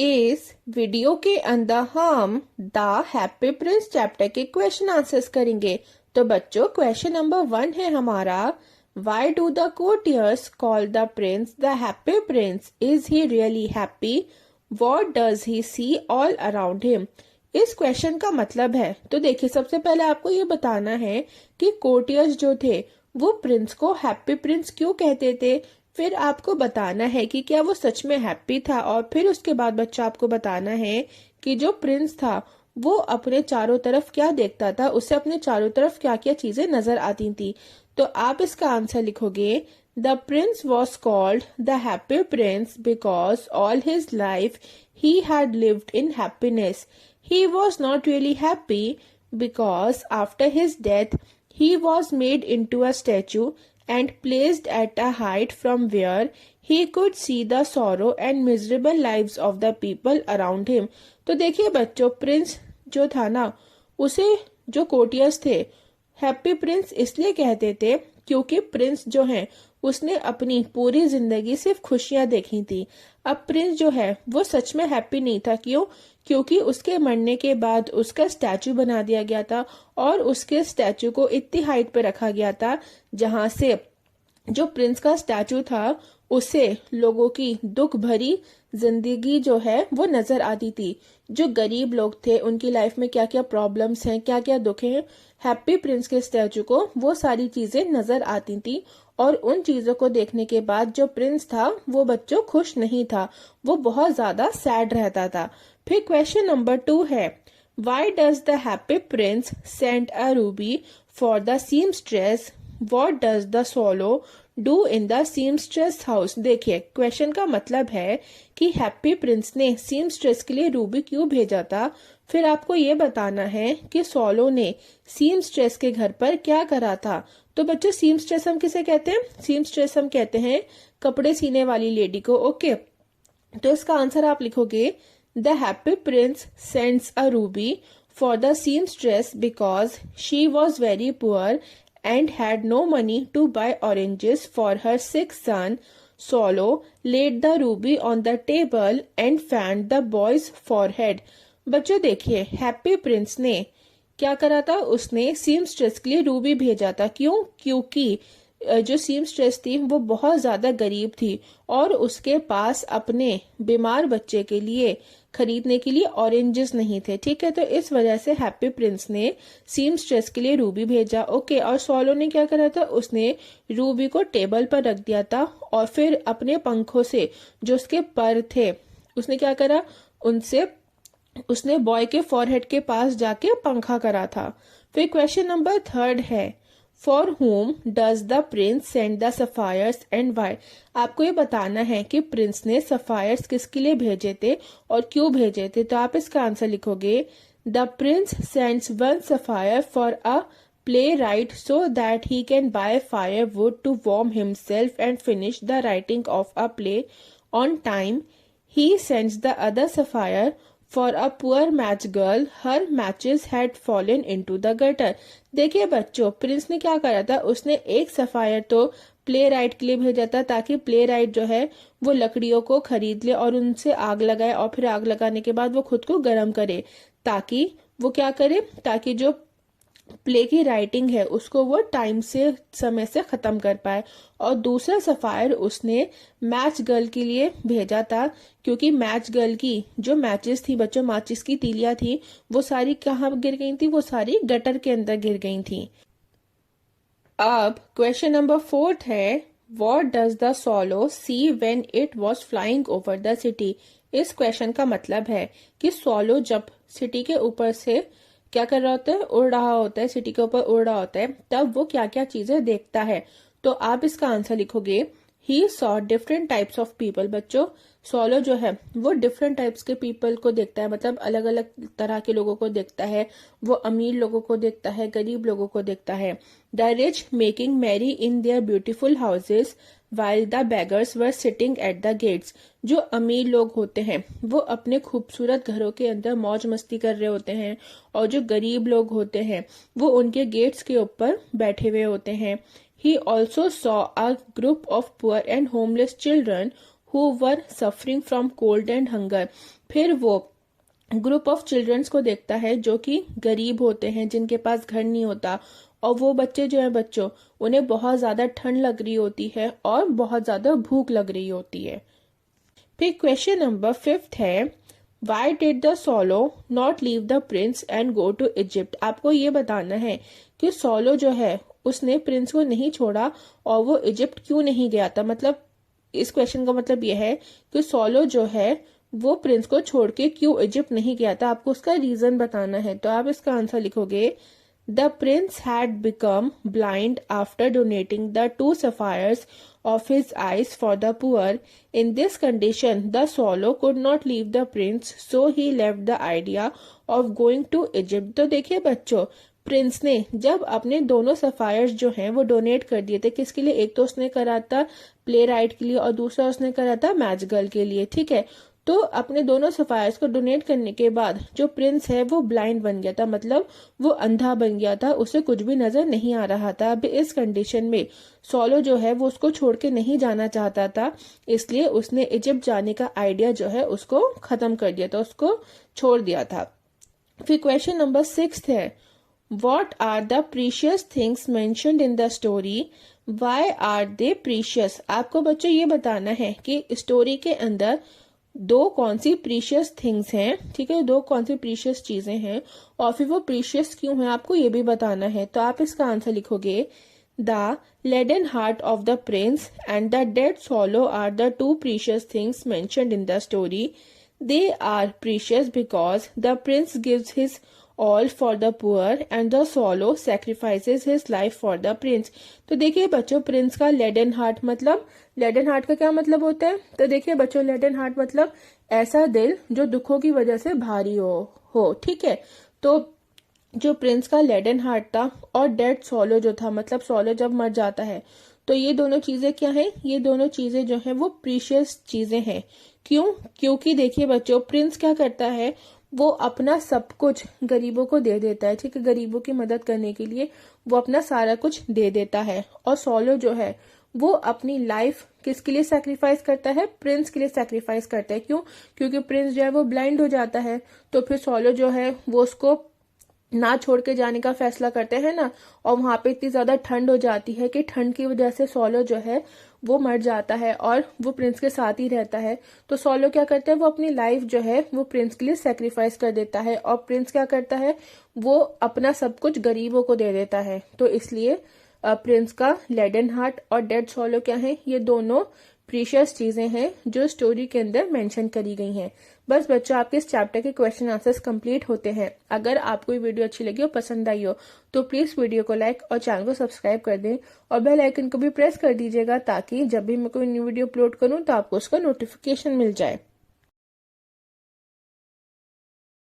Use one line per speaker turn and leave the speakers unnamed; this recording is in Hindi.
इस वीडियो के अंदर हम द हैप्पी प्रिंस चैप्टर के क्वेश्चन आंसर्स करेंगे। तो बच्चों क्वेश्चन नंबर 1 है हमारा, why do the courtiers call the prince the Happy Prince? Is he really happy? What does he see all around him? इस क्वेश्चन का मतलब है, तो देखिए सबसे पहले आपको ये बताना है कि कोर्टियर्स जो थे वो प्रिंस को हैप्पी प्रिंस क्यों कहते थे। फिर आपको बताना है कि क्या वो सच में हैप्पी था, और फिर उसके बाद बच्चा आपको बताना है कि जो प्रिंस था वो अपने चारों तरफ क्या देखता था, उसे अपने चारों तरफ क्या क्या चीजें नजर आती थी। तो आप इसका आंसर लिखोगे, the Prince was called the Happy Prince because all his life he had lived in happiness. He was not really happy because after his death he was made into a statue and placed at a height from where he could see the sorrow and miserable lives of the people around him। तो देखिए बच्चों, प्रिंस जो था ना, उसे जो कोर्टियर्स थे हैप्पी प्रिंस इसलिए कहते थे क्योंकि प्रिंस जो है उसने अपनी पूरी जिंदगी सिर्फ खुशियां देखी थी। अब प्रिंस जो है वो सच में हैप्पी नहीं था। क्यों? क्योंकि उसके मरने के बाद उसका स्टैचू बना दिया गया था और उसके स्टैचू को इतनी हाइट पे रखा गया था जहां से जो प्रिंस का स्टैचू था उसे लोगों की दुख भरी जिंदगी जो है वो नजर आती थी। जो गरीब लोग थे उनकी लाइफ में क्या क्या प्रॉब्लम्स हैं, क्या क्या दुख हैं, हैप्पी प्रिंस के स्टैचू को वो सारी चीजें नजर आती थी। और उन चीजों को देखने के बाद जो प्रिंस था वो बच्चों खुश नहीं था, वो बहुत ज्यादा सैड रहता था। फिर क्वेश्चन नंबर 2 है, why does the Happy Prince send a Ruby for the seamstress? What does the solo do in the seamstress house? देखिए क्वेश्चन का मतलब है कि हैप्पी प्रिंस ने सीमस्ट्रेस के लिए रूबी क्यों भेजा था। फिर आपको ये बताना है कि सोलो ने सीमस्ट्रेस के घर पर क्या करा था। तो बच्चों सीमस्ट्रेस हम किसे कहते हैं? सीमस्ट्रेस हम कहते हैं कपड़े सीने वाली लेडी को। ओके, तो इसका आंसर आप लिखोगे, the Happy Prince sends a Ruby for the seamstress because she was very poor and had no money to buy oranges for her sick son. Solo laid the ruby on the table and fanned the boy's forehead। बच्चों देखिए हैप्पी प्रिंस ने क्या करा था, उसने सीमस्ट्रेस के लिए रूबी भेजा था। क्यों? क्योंकि जो सीमस्ट्रेस थी वो बहुत ज्यादा गरीब थी और उसके पास अपने बीमार बच्चे के लिए खरीदने के लिए ऑरेंजेस नहीं थे। ठीक है, तो इस वजह से हैप्पी प्रिंस ने सीमस्ट्रेस के लिए रूबी भेजा। ओके, और सोलो ने क्या करा था, उसने रूबी को टेबल पर रख दिया था और फिर अपने पंखों से जो उसके पर थे उसने क्या करा, उनसे उसने बॉय के फॉरहेड के पास जाके पंखा करा था। फिर क्वेश्चन नंबर 3 है, for whom does the prince send the sapphires and why? आपको ये बताना है कि प्रिंस ने सफायर्स किसके लिए भेजे थे और क्यों भेजे थे। तो आप इसका आंसर लिखोगे, the Prince sends one sapphire for a playwright so that he can buy firewood to warm himself and finish the writing of a play on time. He sends the other sapphire for a poor match girl. Her matches had fallen into the gutter। देखिए बच्चों, प्रिंस ने क्या करा था, उसने एक सफायर तो प्ले राइट के लिए भेजा था ताकि प्ले राइट जो है वो लकड़ियों को खरीद ले और उनसे आग लगाए, और फिर आग लगाने के बाद वो खुद को गर्म करे, ताकि वो क्या करे, ताकि जो प्ले की राइटिंग है उसको वो टाइम से, समय से खत्म कर पाए। और दूसरा सफायर उसने मैच गर्ल के लिए भेजा था क्योंकि मैच गर्ल की जो मैचेस थी बच्चों, माचिस की तीलियां थी, वो सारी कहाँ गिर गई थी, वो सारी गटर के अंदर गिर गई थी। अब क्वेश्चन नंबर 4 है, what does the solo see when it was flying over the city? इस क्वेश्चन का मतलब है कि सोलो जब सिटी के ऊपर से क्या कर रहा होता है, उड़ रहा होता है, सिटी के ऊपर उड़ रहा होता है, तब वो क्या क्या चीजें देखता है। तो आप इसका आंसर लिखोगे, he saw different types of people. बच्चों सोलो जो है वो डिफरेंट टाइप्स के पीपल को देखता है, मतलब अलग अलग तरह के लोगों को देखता है। वो अमीर लोगों को देखता है, गरीब लोगों को देखता है। The rich making merry in their beautiful houses while the beggars were sitting at the gates। जो अमीर लोग होते हैं वो अपने खूबसूरत घरों के अंदर मौज मस्ती कर रहे होते हैं, और जो गरीब लोग होते हैं वो उनके गेट्स के ऊपर बैठे हुए होते हैं। He also saw a group of poor and homeless children who were suffering from cold and hunger. फिर वो ग्रुप ऑफ चिल्ड्रंस को देखता है जो कि गरीब होते हैं, जिनके पास घर नहीं होता, और वो बच्चे जो है बच्चों, उन्हें बहुत ज्यादा ठंड लग रही होती है और बहुत ज्यादा भूख लग रही होती है। फिर क्वेश्चन नंबर 5 है, why did the swallow not leave the prince and go to Egypt. आपको ये बताना है कि सोलो जो है उसने प्रिंस को नहीं छोड़ा और वो इजिप्ट क्यों नहीं गया था। मतलब इस क्वेश्चन का मतलब ये है कि सोलो जो है वो प्रिंस को छोड़ के क्यों इजिप्ट नहीं गया था, आपको उसका रीजन बताना है। तो आप इसका आंसर लिखोगे, the Prince had become blind after donating the 2 sapphires of his eyes for the poor. In this condition, the swallow could not leave the prince, so he left the idea of going to Egypt. तो देखिए बच्चों, प्रिंस ने जब अपने दोनों सफायर्स जो हैं वो डोनेट कर दिए थे, किसके लिए, एक तो उसने करा था प्ले राइट के लिए और दूसरा उसने करा था मैच गर्ल के लिए, ठीक है। तो अपने दोनों सफायर्स को डोनेट करने के बाद जो प्रिंस है वो ब्लाइंड बन गया था, मतलब वो अंधा बन गया था, उसे कुछ भी नजर नहीं आ रहा था। अब इस कंडीशन में सोलो जो है वो उसको छोड़ के नहीं जाना चाहता था, इसलिए उसने इजिप्ट जाने का आइडिया जो है उसको खत्म कर दिया था, उसको छोड़ दिया था। फिर क्वेश्चन नंबर 6 है, What are the precious things mentioned in the story? Why are they precious? आपको बच्चों ये बताना है कि स्टोरी के अंदर दो कौन सी प्रीशियस थिंग्स हैं, ठीक है, दो कौन सी प्रीशियस चीजें हैं और फिर वो प्रीशियस क्यों है, आपको ये भी बताना है। तो आप इसका आंसर लिखोगे, the leaden heart of the prince and the dead swallow are the 2 precious things mentioned in the story. They are precious because the prince gives his all for the poor and the swallow sacrifices his life for the prince. तो देखिए बच्चों, प्रिंस का लेडन हार्ट, मतलब लेडन हार्ट का क्या मतलब होता है, तो देखिए बच्चों, लेडन हार्ट मतलब ऐसा दिल जो दुखों की वजह से भारी हो, ठीक है। तो जो प्रिंस का लेडन हार्ट था और डेड सोलो जो था, मतलब सोलो जब मर जाता है, तो ये दोनों चीजें क्या हैं, ये दोनों चीजें जो हैं वो प्रीशियस चीजें हैं। क्यों, क्योंकि देखिए बच्चों, प्रिंस क्या करता है, वो अपना सब कुछ गरीबों को दे देता है, ठीक है, गरीबों की मदद करने के लिए वो अपना सारा कुछ दे देता है। और सोलो जो है वो अपनी लाइफ किसके लिए सैक्रिफाइस करता है, प्रिंस के लिए सैक्रिफाइस करता है। क्यों, क्योंकि प्रिंस जो है वो ब्लाइंड हो जाता है, तो फिर सोलो जो है वो उसको ना छोड़ के जाने का फैसला करते हैं ना, और वहां पे इतनी ज्यादा ठंड हो जाती है कि ठंड की वजह से सोलो जो है वो मर जाता है और वो प्रिंस के साथ ही रहता है। तो सोलो क्या करता है, वो अपनी लाइफ जो है वो प्रिंस के लिए सेक्रीफाइस कर देता है, और प्रिंस क्या करता है, वो अपना सब कुछ गरीबों को दे देता है। तो इसलिए प्रिंस का लेडन हार्ट और डेड सोलो क्या है, ये दोनों प्रीशियस चीजें हैं जो स्टोरी के अंदर मेंशन करी गई हैं। बस बच्चों, आपके इस चैप्टर के क्वेश्चन आंसर्स कंप्लीट होते हैं। अगर आपको ये वीडियो अच्छी लगी और पसंद आई हो तो प्लीज वीडियो को लाइक और चैनल को सब्सक्राइब कर दें और बेल आइकन को भी प्रेस कर दीजिएगा, ताकि जब भी मैं कोई न्यू वीडियो अपलोड करूं तो आपको उसका नोटिफिकेशन मिल जाए।